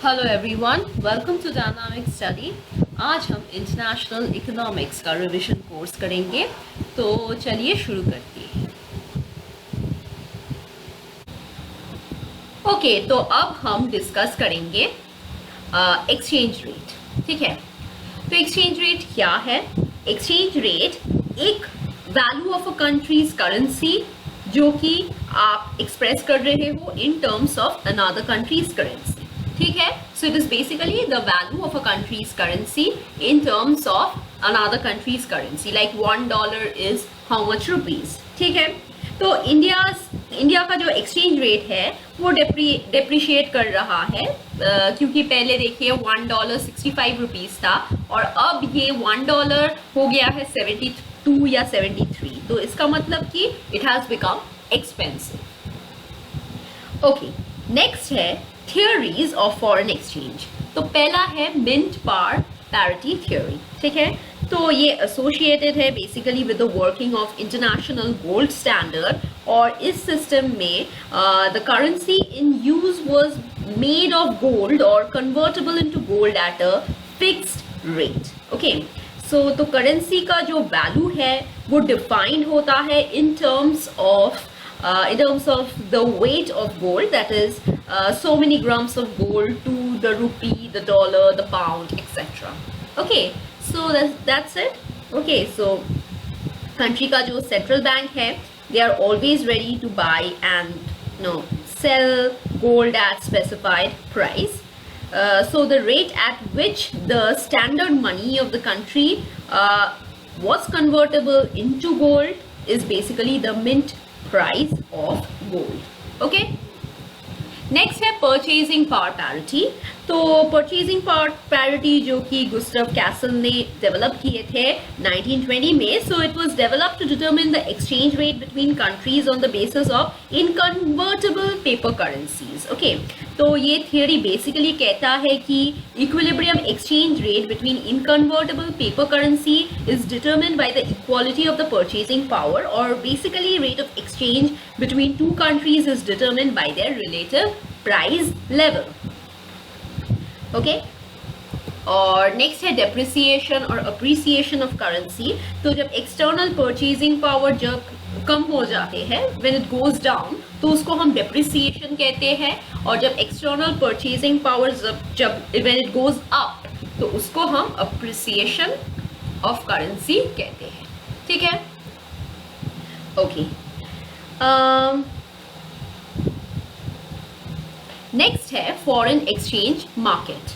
Hello everyone, welcome to dynamic study. आज हम international economics का रिवीजन कोर्स करेंगे, तो चलिए शुरू करते हैं। ओके, तो अब हम डिस्कस करेंगे एक्सचेंज रेट। ठीक है, तो एक्सचेंज रेट क्या है? एक्सचेंज रेट एक value of a countries currency जो कि आप एक्सप्रेस कर रहे हो इन terms of another countries currency. ठीक है, so it is basically the value of a countries currency in terms of another countries currency, like $1 is how much rupees. ठीक है, तो इंडिया का जो एक्सचेंज रेट है वो डेप्रिशिएट कर रहा है, क्योंकि पहले देखिए $1 65 रुपीज था और अब ये $1 हो गया है 72 या 73। तो इसका मतलब कि it has become expensive. Okay, next है थियोरीज ऑफ फॉरेन एक्सचेंज। तो पहला है मिंट पार पैरिटी थ्योरी। ठीक है, तो ये एसोसिएटेड है basically with the working of international gold standard, और इस सिस्टम में the currency in use was made of gold और convertible into gold at a fixed rate. Okay, so तो करेंसी का जो वैल्यू है वो डिफाइंड होता है in terms of the weight of gold, that is so many grams of gold to the rupee, the dollar, the pound, etc. Okay, so that's it. Okay, so country का जो central bank है, they are always ready to buy and sell gold at specified price. So the rate at which the standard money of the country was convertible into gold is basically the mint price of gold. Okay, next है purchasing power parity. तो purchasing power parity जो कि गुस्टव castle ने develop किए थे 1920 में, so it was developed to determine the exchange rate between countries on the basis of inconvertible paper currencies. Okay, तो ये थियोरी बेसिकली कहता है कि equilibrium exchange rate between inconvertible paper currency is determined by the equality of the purchasing power, और basically rate of exchange between two countries is determined by their relative price level. Okay, और next है depreciation और appreciation of currency. तो जब external purchasing power जब कम हो जाते हैं, व्हेन इट गोज डाउन, तो उसको हम डेप्रिसिएशन कहते हैं, और जब एक्सटर्नल परचेजिंग पावर जब व्हेन इट गोज अप, तो उसको हम अप्रिसिएशन ऑफ करेंसी कहते हैं। ठीक है, ओके। नेक्स्ट है फॉरेन एक्सचेंज मार्केट।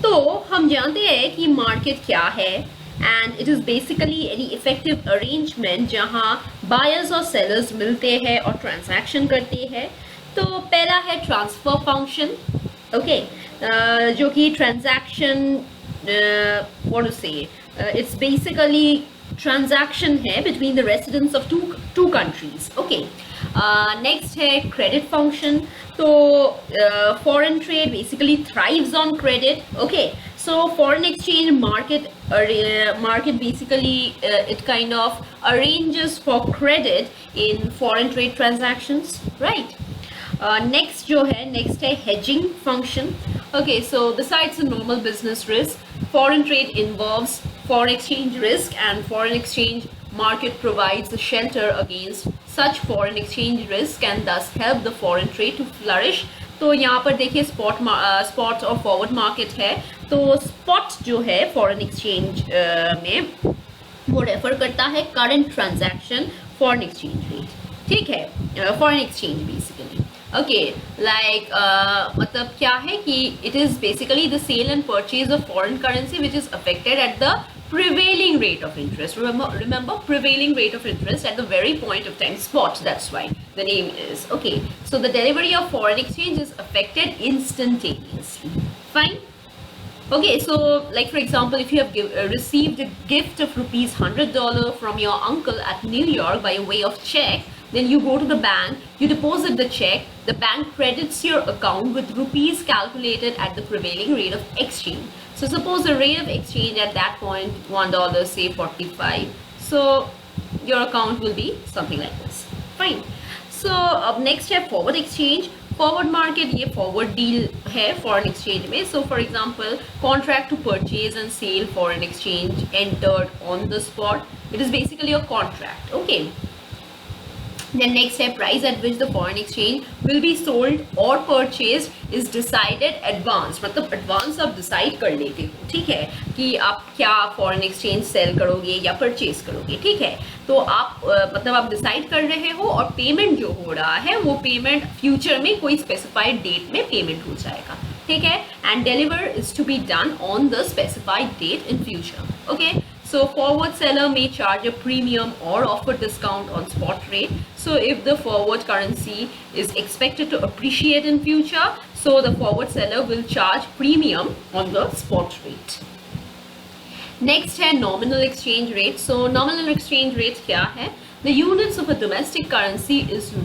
तो हम जानते हैं कि मार्केट क्या है, and it is basically any effective arrangement जहां बायर्स और सेलर्स मिलते हैं और ट्रांजैक्शन करते हैं। तो पहला है ट्रांसफर फंक्शन। ओके, जो कि transaction what to say it's basically transaction है between the residents of two countries. Okay, next है क्रेडिट फंक्शन। तो foreign trade basically thrives on credit. Okay, so foreign exchange market basically it kind of arranges for credit in foreign trade transactions, right? Next है hedging function. Okay, so besides the normal business risk, foreign trade involves foreign exchange risk, and foreign exchange market provides the shelter against such foreign exchange risk and thus help the foreign trade to flourish. तो यहाँ पर देखिए spot और forward market है। तो spot जो है foreign exchange में वो रेफर करता है current transaction foreign exchange rate. ठीक है, foreign exchange basically okay, like मतलब क्या है कि it is basically the sale and purchase of foreign currency which is affected at the prevailing rate of interest. Remember prevailing rate of interest at the very point of time, spot, that's why the name is. Okay, so the delivery of foreign exchange is affected instantaneously. Fine. Okay, so like for example, if you have received a gift of $100 from your uncle at New York by way of check, then you go to the bank, you deposit the check, the bank credits your account with rupees calculated at the prevailing rate of exchange. So suppose the rate of exchange at that point $1, say 45, so your account will be something like this. Fine. So up next है forward exchange. Forward market ये forward deal है foreign exchange में. So for example contract to purchase and sale foreign exchange entered on the spot. It is basically a contract. Okay, then next है price at which the foreign exchange will be sold or purchased is decided advance. मतलब advance आप decide कर लेते हो, ठीक है, कि आप क्या foreign exchange sell करोगे या purchase करोगे, ठीक है. तो आप मतलब आप decide कर रहे हो और payment जो हो रहा है वो payment future में कोई specified date में payment हो जाएगा, ठीक है. And deliver is to be done on the specified date in future. Okay. So forward seller may charge a premium or offer discount on spot rate. So if the forward currency is expected to appreciate in future, so the forward seller will charge premium on the spot rate. Next है nominal exchange rate. So nominal exchange rate क्या है? The units of a domestic currency is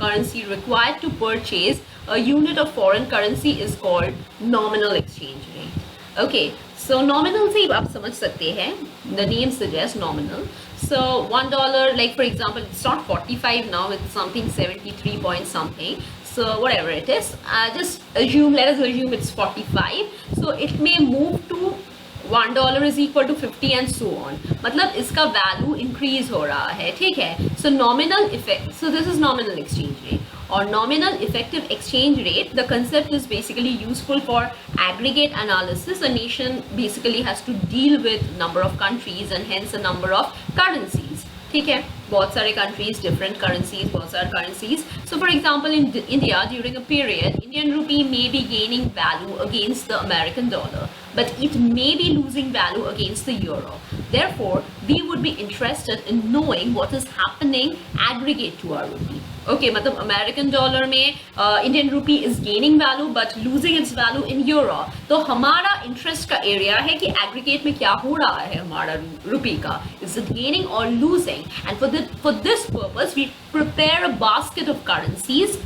currency required to purchase a unit of foreign currency is called nominal exchange rate. Okay. So nominal से आप समझ सकते हैं, the name suggests nominal. So $1, like for example, it's not 45 now, it's something 73 point something. So whatever it is, just assume, let us assume it's 45. So it may move to $1 is equal to 50 and so on. मतलब इसका value increase हो रहा है, ठीक है. So nominal effect, so this is nominal exchange rate. Or nominal effective exchange rate, the concept is basically useful for aggregate analysis. A nation basically has to deal with number of countries and hence a number of currencies. ठीक है, बहुत सारे countries, different currencies, बहुत सारे currencies. So for example, in India during a period, Indian rupee may be gaining value against the American dollar, but it may be losing value against the euro. Therefore, we would be interested in knowing what is happening aggregate to our rupee. Okay, मतलब American dollar में Indian rupee is gaining value but losing its value in euro. तो हमारा interest का area है कि aggregate में क्या हो रहा है हमारा रूपी का, इज इट गेनिंग और losing. And for this purpose we prepare a basket of currencies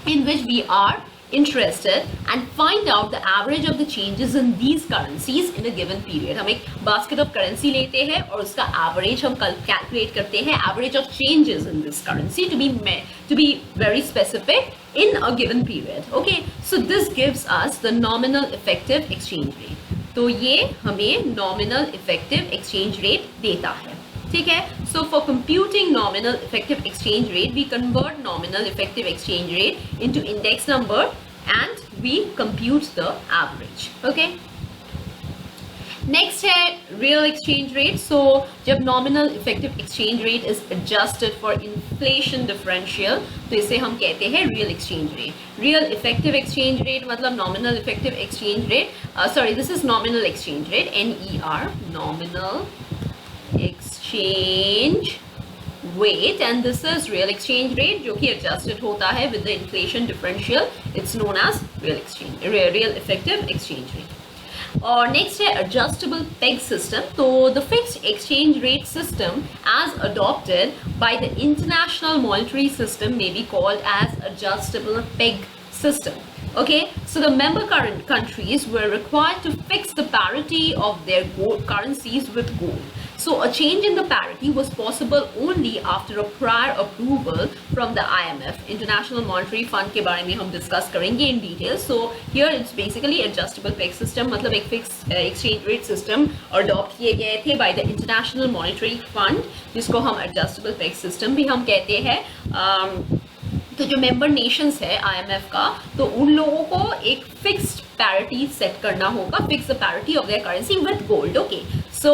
in which we are interested and find out the average of the changes in these currencies in a given period. हम एक basket of currency लेते हैं और उसका average हम calculate करते हैं, average of changes in this currency to be very specific in a given period. Okay, so this gives us the nominal effective exchange rate. तो ये हमें nominal effective exchange rate देता है, ठीक है. So for computing nominal effective exchange rate, we convert nominal effective exchange rate into index number and we compute the average. Okay. Next है real exchange rate. So जब nominal effective exchange rate is adjusted for inflation differential, तो इसे हम कहते हैं real exchange rate. Real effective exchange rate मतलब nominal effective exchange rate. This is nominal exchange rate. NER, nominal exchange rate, and this is real exchange rate जो कि adjusted होता है with the inflation differential. It's known as real effective exchange rate. और next है adjustable peg system. तो the fixed exchange rate system as adopted by the international monetary system may be called as adjustable peg system. Okay, so the member countries were required to fix the parity of their currencies with gold. So a change in the parity was possible only after a prior approval from the IMF, International Monetary Fund के बारे में हम discuss करेंगे in detail. So here it's basically adjustable peg system, मतलब एक fixed exchange rate system adopt किए गए थे by the International Monetary Fund, जिसको हम adjustable peg system भी हम कहते हैं. तो जो मेंबर नेशंस है IMF का, तो उन लोगों को एक फिक्स्ड पैरिटी सेट करना होगा, fix the parity of their currency with gold. Okay, so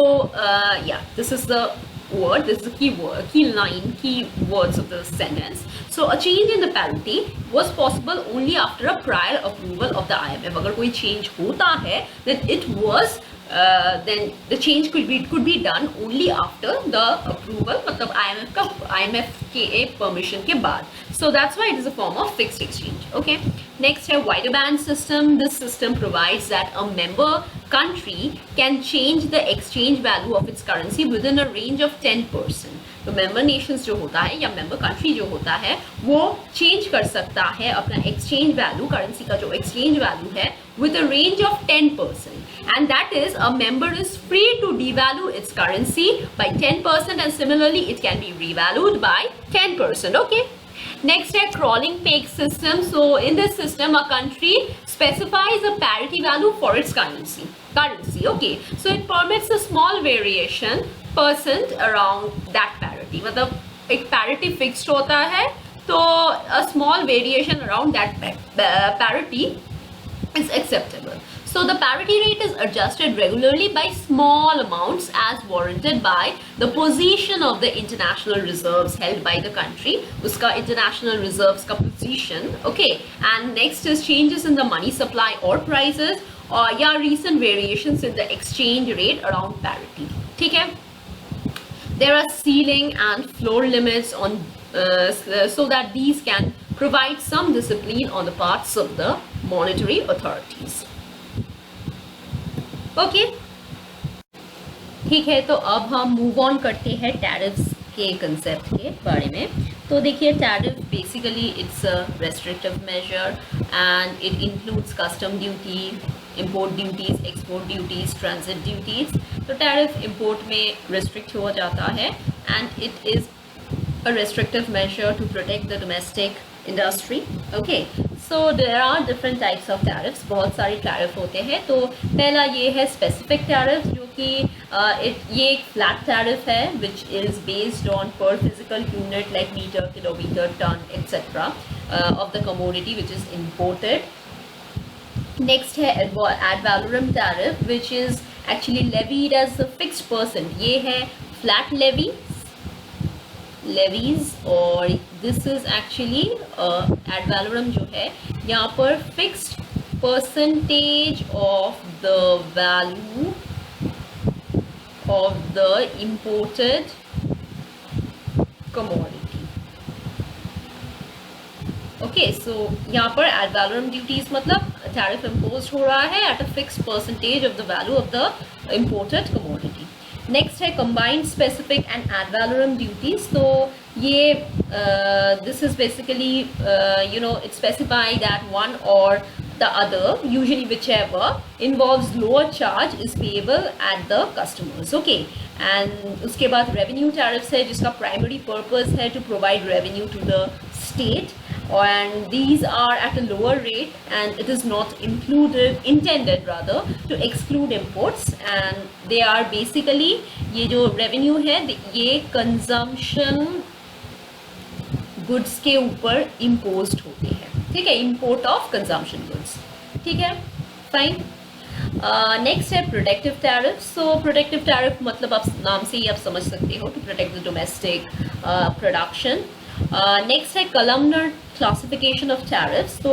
yeah this is the word, this is the key words of the sentence. So a change in the parity was possible only after a prior approval of the IMF. अगर कोई change होता है then the change could be done only after the approval, मतलब IMF के permission के बाद. So that's why it is a form of fixed exchange. Okay. Next है wider band system. This system provides that a member country can change the exchange value of its currency within a range of 10%. तो member nations जो होता है या member country जो होता है वो change कर सकता है अपना exchange value, currency का जो exchange value है with a range of 10%. And that is, a member is free to devalue its currency by 10%, and similarly it can be revalued by 10%. Okay. Next है crawling peg system. So in this system, a country specifies a parity value for its currency. Okay. So it permits a small variation percent around that parity. मतलब एक parity fixed होता है, तो a small variation around that parity is acceptable. So the parity rate is adjusted regularly by small amounts as warranted by the position of the international reserves held by the country. Uska international reserves ka position, okay. And next is changes in the money supply or prices, or yeah, recent variations in the exchange rate around parity. ठीक है? There are ceiling and floor limits on so that these can provide some discipline on the parts of the monetary authorities. Okay ठीक है, तो अब हम move on करते हैं tariffs के कंसेप्ट के बारे में. तो देखिए, tariff basically it's a restrictive measure and it includes custom duty, import duties, export duties, transit duties. तो टैरिफ इंपोर्ट में रिस्ट्रिक्ट हो जाता है and it is a restrictive measure to protect the domestic industry. Okay, so there are different types of tariffs. बहुत सारे tariff होते हैं. तो पहला ये है स्पेसिफिक टैरिफ, जो कि ये एक फ्लैट टैरिफ है which is based on per physical unit like metre, kilometre, ton etcetera of the commodity which is imported. Next है ad valorem tariff which is actually levied as a fixed percent. ये है flat levies और this is actually ad valorem जो है यहाँ पर fixed percentage of the value of the imported commodity. Okay, so यहाँ पर एड वैलोरम ड्यूटीज मतलब टैरिफ इम्पोज हो रहा है at a fixed percentage of the value of the imported commodity. Next है combined specific and ad valorem duties. तो ये this is basically you know it specify that one or the other, usually whichever involves lower charge is payable at the customers. Okay, and उसके बाद revenue tariffs है जिसका primary purpose है to provide revenue to the state, and these are at a lower rate and it is not intended rather to exclude imports, and they are basically ये जो revenue है ये consumption goods के ऊपर imposed होते हैं. ठीक है, import of consumption goods. ठीक है, fine. नेक्स्ट है protective tariff. So protective tariff मतलब आप नाम से ही आप समझ सकते हो, to protect the domestic production. Next है columnar classification of tariffs. So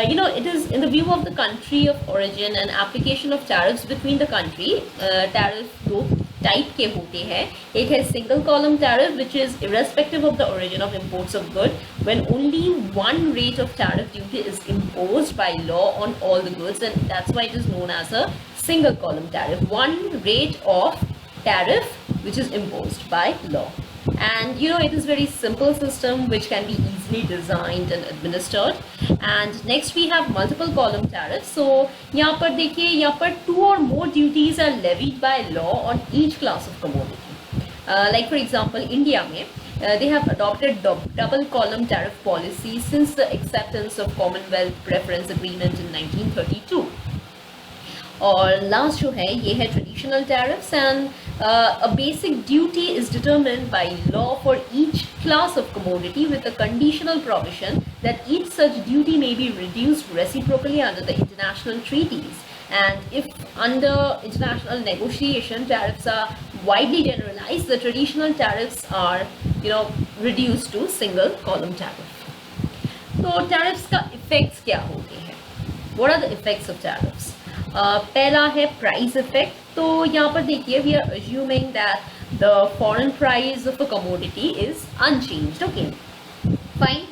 you know, it is in the view of the country of origin and application of tariffs between the country. Tariff दो type के होते हैं. एक है single column tariff which is irrespective of the origin of imports of good, when only one rate of tariff duty is imposed by law on all the goods, and that's why it is known as a single column tariff. One rate of tariff which is imposed by law. And you know, it is very simple system which can be easily designed and administered. And next we have multiple column tariffs. So यहाँ पर देखिए, यहाँ पर 2 or more duties are levied by law on each class of commodity. Like for example, India में they have adopted double column tariff policy since the acceptance of Commonwealth Preference Agreement in 1932. और last जो है ये है traditional tariffs. And a basic duty is determined by law for each class of commodity with a conditional provision that each such duty may be reduced reciprocally under the international treaties. And if under international negotiation tariffs are widely generalized, the traditional tariffs are, you know, reduced to single column tariff. तो tariffs का effects क्या होते हैं? What are the effects of tariffs? पहला है price effect. तो यहाँ पर देखिए, we are assuming that the foreign price of a commodity is unchanged. Okay, fine.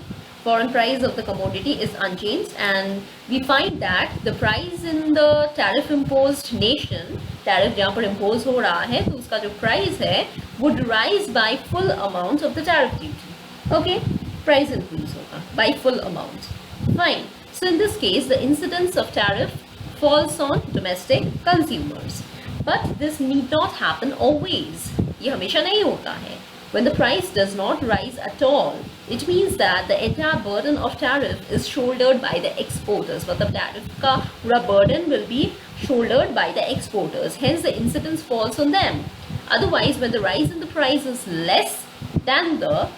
Foreign price of the commodity is unchanged, and we find that the price in the tariff imposed nation, tariff जहाँ पर impose हो रहा है, तो उसका जो price है would rise by full amount of the tariff duty. Okay, price increase होगा by full amount. Fine. So in this case, the incidence of tariff falls on domestic consumers, but this need not happen always. ये हमेशा नहीं होता है. When the price does not rise at all, it means that the entire burden of tariff is shouldered by the exporters. मतलब tariff का पूरा burden will be shouldered by the exporters. Hence, the incidence falls on them. Otherwise, when the rise in the price is less than the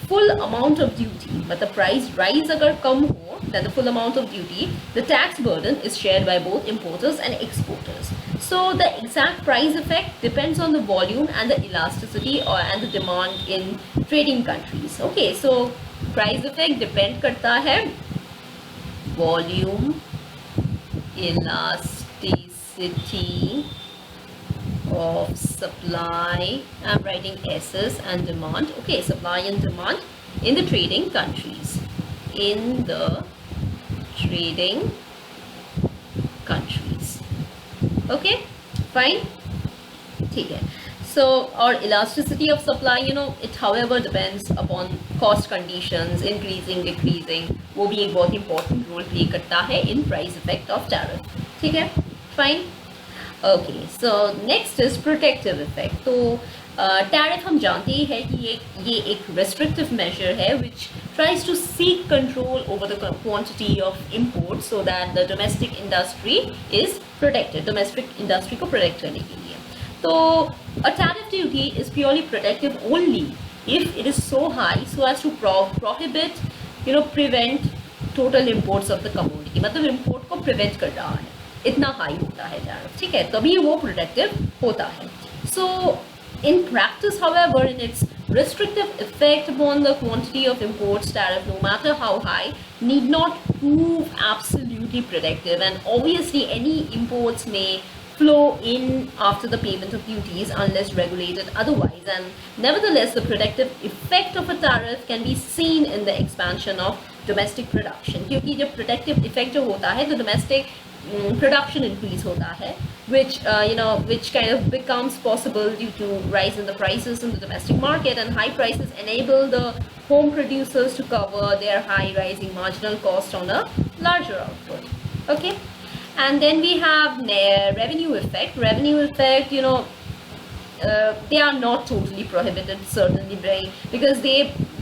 full amount of duty, but the price rise agar kam ho than the full amount of duty, the tax burden is shared by both importers and exporters. So the exact price effect depends on the volume and the elasticity and the demand in trading countries. Okay, so price effect depend karta hai volume, elasticity of supply, I'm writing S's, and demand. Okay, supply and demand in the trading countries. In the trading countries. Okay, fine. ठीक है. So, or elasticity of supply, you know, it however depends upon cost conditions, increasing, decreasing. वो भी एक बहुत important role play करता है in price effect of tariff. ठीक है, fine. Okay, so next is protective effect. तो tariff हम जानते ही है कि ये एक restrictive measure है which tries to seek control over the quantity of imports so that the domestic industry is protected. Domestic industry को protect करने के लिए. So a tariff duty is purely protective only if it is so high so as to prohibit, you know, prevent total imports of the commodity. मतलब import को prevent कर रहा है. इतना हाई होता है टैरिफ, ठीक है, तभी वो प्रोटेक्टिव होता है. So in practice however in its restrictive effect upon the quantity of imports, tariff no matter how high need not prove absolutely protective, and obviously any imports may flow in after the payment of duties unless regulated otherwise, and nevertheless the protective effect of a tariff can be seen in the expansion of domestic production. क्योंकि जब protective effect जो होता है तो domestic production increase hota hai, which which kind of becomes possible due to rise in the prices in the domestic market, and high prices enable the home producers to cover their high rising marginal cost on a larger output. Okay, and then we have revenue effect. Revenue effect, you know, they are not totally prohibited certainly, right? Because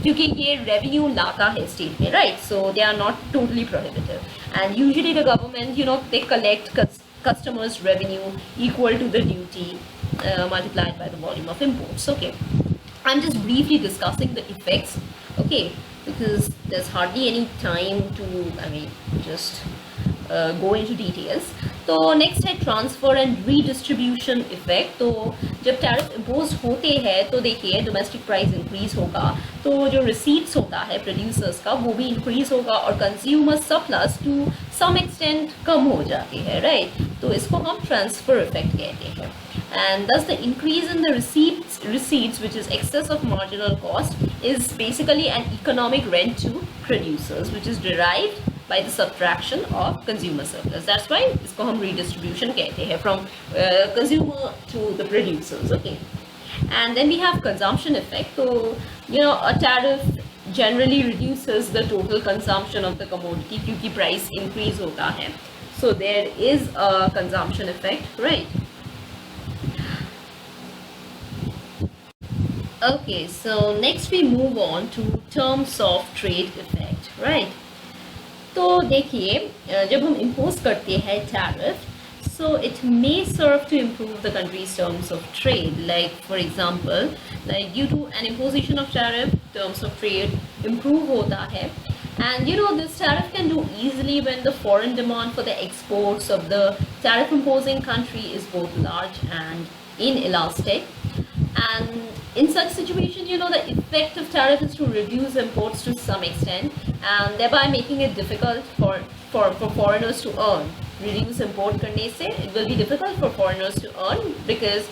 क्योंकि ये revenue लाता है state में, right? So they are not totally prohibited, and usually the government, you know, they collect customers' revenue equal to the duty multiplied by the volume of imports. Okay, I'm just briefly discussing the effects, okay, because there's hardly any time to, I mean, just go into details. तो next है transfer and redistribution effect. तो जब tariff impose होते हैं तो देखिए domestic price increase होगा, तो जो रिसीट्स होता है प्रोड्यूसर्स का वो भी इंक्रीज होगा और consumer surplus to some extent कम हो जाते हैं, राइट? तो इसको हम ट्रांसफ़र इफेक्ट कहते हैं. And thus the increase in the receipts which is excess of marginal cost is basically an economic rent to producers which is derived by the subtraction of consumer surplus. That's why isko hum redistribution kehte hain from consumer to the producers. Okay, and then we have consumption effect. So you know, a tariff generally reduces the total consumption of the commodity kyunki price increase hota hai, so there is a consumption effect, right? Okay, so next we move on to terms of trade effect, right? तो देखिए जब हम impose करते हैं tariff, so it may serve to improve the country's terms of trade, like for example, like due to an imposition of tariff, terms of trade improve hota hai, and you know this tariff can do easily when the foreign demand for the exports of the tariff imposing country is both large and inelastic. And in such situation, you know, the effect of tariff is to reduce imports to some extent and thereby making it difficult for foreigners to earn. Reduce import karne se it will be difficult for foreigners to earn because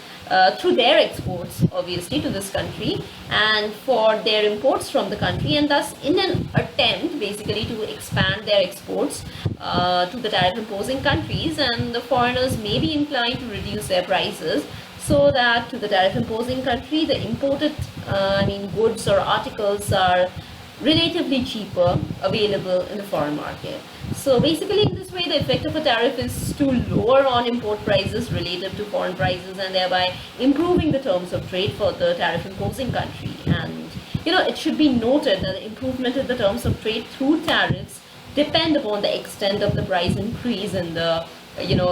through their exports obviously to this country and for their imports from the country, and thus in an attempt basically to expand their exports to the tariff imposing countries, and the foreigners may be inclined to reduce their prices so that to the tariff imposing country the imported goods or articles are relatively cheaper available in the foreign market. So basically, in this way, the effect of a tariff is to lower on import prices relative to foreign prices, and thereby improving the terms of trade for the tariff imposing country. And it should be noted that the improvement in the terms of trade through tariffs depend upon the extent of the price increase in the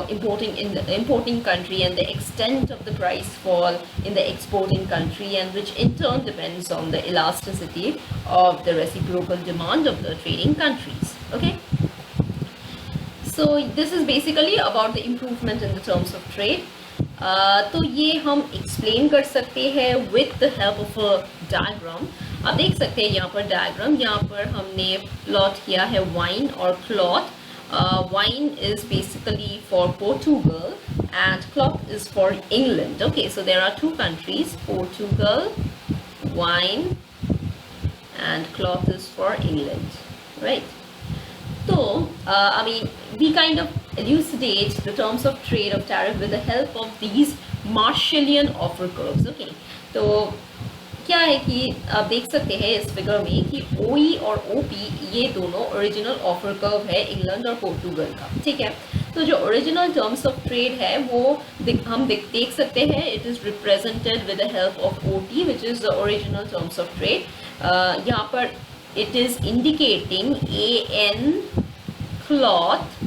importing country, and the extent of the price fall in the exporting country, and which in turn depends on the elasticity of the reciprocal demand of the trading countries. Okay, so this is basically about the improvement in the terms of trade. तो ये हम explain कर सकते हैं with the help of a diagram. आप देख सकते हैं यहाँ पर डायग्राम, यहाँ पर हमने प्लॉट किया है वाइन और cloth. Wine is basically for Portugal and cloth is for England. Okay, so there are two countries, Portugal, wine, and cloth is for England, right? So, we kind of elucidate the terms of trade of tariff with the help of these Marshallian offer curves. Okay, so क्या है कि आप देख सकते हैं इस figure में कि OE और OP ये दोनों ओरिजिनल ऑफर कर्व है इंग्लैंड और पोर्टुगल का. ठीक है, तो जो ओरिजिनल टर्म्स ऑफ ट्रेड है वो हम देख सकते हैं. It is represented with the help of OT which is the original terms of trade. यहाँ पर it is indicating AN cloth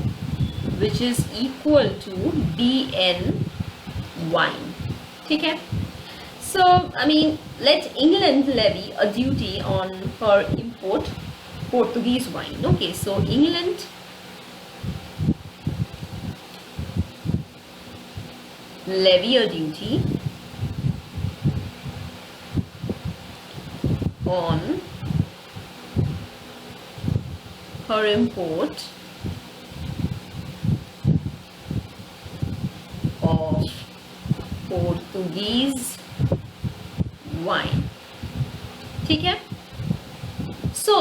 which is equal to DN wine. ठीक है, so let England levy a duty on her import Portuguese wine. Okay, so England levy a duty on her import of Portuguese wine. ठीक है, so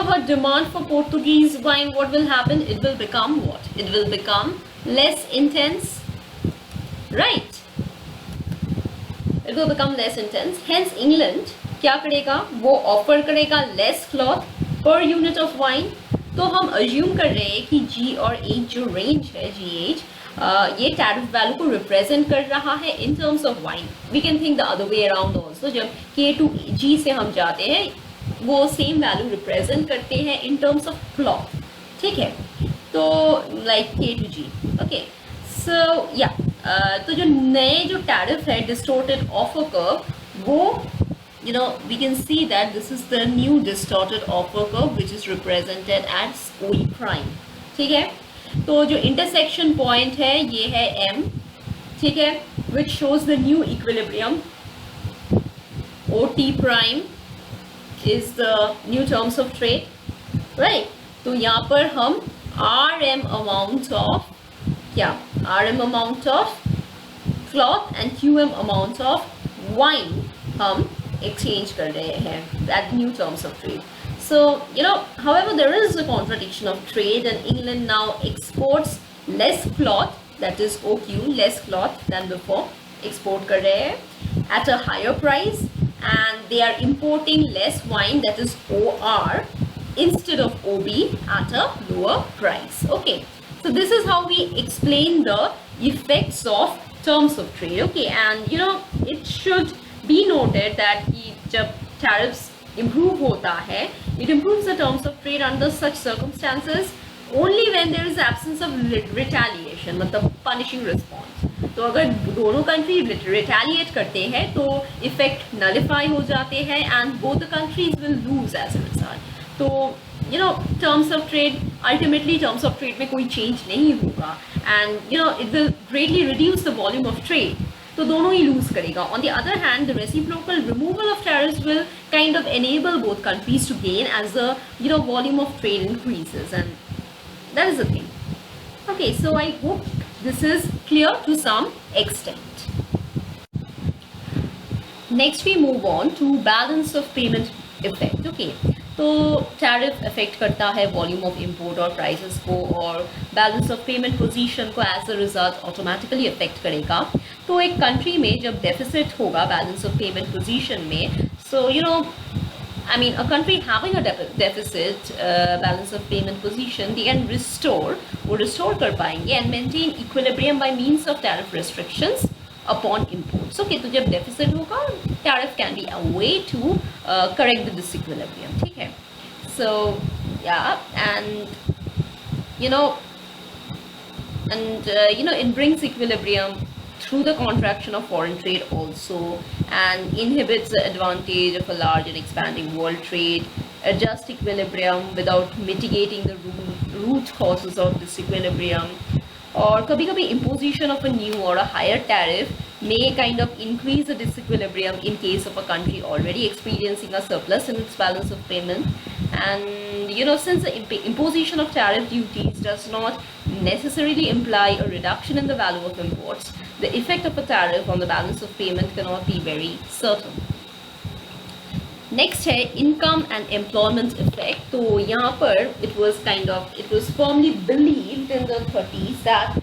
her demand for Portuguese wine, what will happen? It will become what? It will become less intense, right? It will become less intense. Hence England क्या करेगा? वो offer करेगा less cloth per unit of wine. तो हम assume कर रहे हैं कि G और H जो range है GH ये टैरिफ वैल्यू को रिप्रेजेंट कर रहा है in terms of wine. We can think the other way around also. जब K to G से हम जाते हैं वो सेम वैल्यू रिप्रेजेंट करते हैं इन टर्म्स ऑफ क्लॉथ. ठीक है, तो like K to G. Okay, so या तो जो नए जो टैरिफ है डिस्टोर्टेड ऑफर कर्व वो we can see that this is the new distorted offer curve which is represented as OE prime. ठीक है, तो जो इंटरसेक्शन पॉइंट है ये है M. ठीक है, which shows the new equilibrium. OT prime is the new terms of trade, right? तो यहाँ पर हम RM amount of RM amount of cloth and QM amount of wine हम एक्सचेंज कर रहे हैं, that new terms of trade. So, however, there is a contradiction of trade, and England now exports less cloth, that is OQ, less cloth than before, export kar rahe hain at a higher price, and they are importing less wine, that is OR, instead of OB at a lower price. Okay, so this is how we explain the effects of terms of trade. Okay, and it should be noted that jab tariffs improve होता है, it improves the terms of trade under such circumstances only when there is absence of retaliation, मतलब punishing response. तो अगर दोनों country retaliate करते हैं तो effect nullify हो जाते हैं and both the countries will lose as a result. तो terms of trade, ultimately terms of trade में कोई change नहीं होगा, and it will greatly reduce the volume of trade. तो दोनों ही लूज करेगा. On the other hand the reciprocal removal of tariffs will kind of enable both countries to gain as the volume of trade increases, and that is the thing. Okay, so I hope this is clear to some extent. Next we move on to balance of payment effect. Okay, तो tariff effect करता है volume of import और prices को, और balance of payment position को as a result automatically effect करेगा. तो एक कंट्री में जब डेफिसिट होगा बैलेंस ऑफ पेमेंट पोजीशन में, सो I mean, a country having a deficit balance of payment position, they can restore कर पाएंगे and maintain equilibrium by means of tariff restrictions upon imports. Okay, तो जब deficit होगा, tariff can be a way to correct the disequilibrium. ठीक है? So yeah, and you know, it brings equilibrium through the contraction of foreign trade also, and inhibits the advantage of a large and expanding world trade, adjust equilibrium without mitigating the root causes of disequilibrium. और कभी कभी imposition of a new or a higher tariff may kind of increase the disequilibrium in case of a country already experiencing a surplus in its balance of payment. And since the imposition of tariff duties does not necessarily imply a reduction in the value of imports, the effect of a tariff on the balance of payment cannot be very certain. Next है income and employment effect. तो यहाँ पर it was firmly believed in the 30s that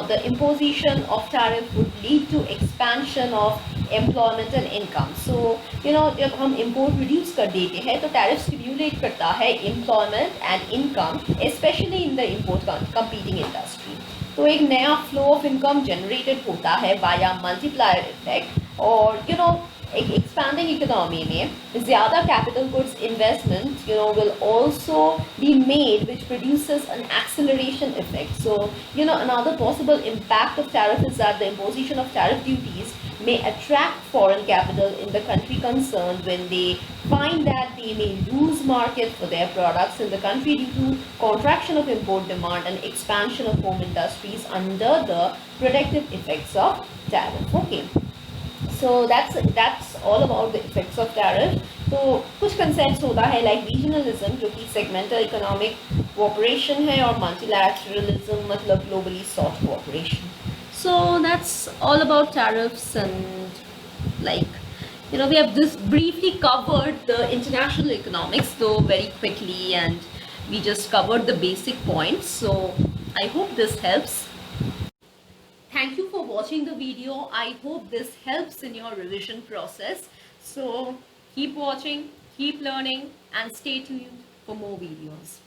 the imposition of tariff would lead to expansion of employment and income. So जब हम import reduce कर देते हैं तो tariff stimulate करता है employment and income, especially in the import competing industry. तो एक नया flow of income generated होता है via multiplier effect. और एक expanding economy में ज़्यादा capital goods investment will also be made, which produces an acceleration effect. So another possible impact of tariff is that the imposition of tariff duties may attract foreign capital in the country concerned when they find that they may lose market for their products in the country due to contraction of import demand and expansion of home industries under the protective effects of tariff. Okay. So that's all about the effects of tariff. तो कुछ concepts होता है like regionalism जो कि segmental economic cooperation है, और multilateralism मतलब globally sought cooperation. So that's all about tariffs, and we have just briefly covered the international economics though very quickly, and we just covered the basic points. So I hope this helps. Thank you for watching the video. I hope this helps in your revision process. So keep watching, keep learning, and stay tuned for more videos.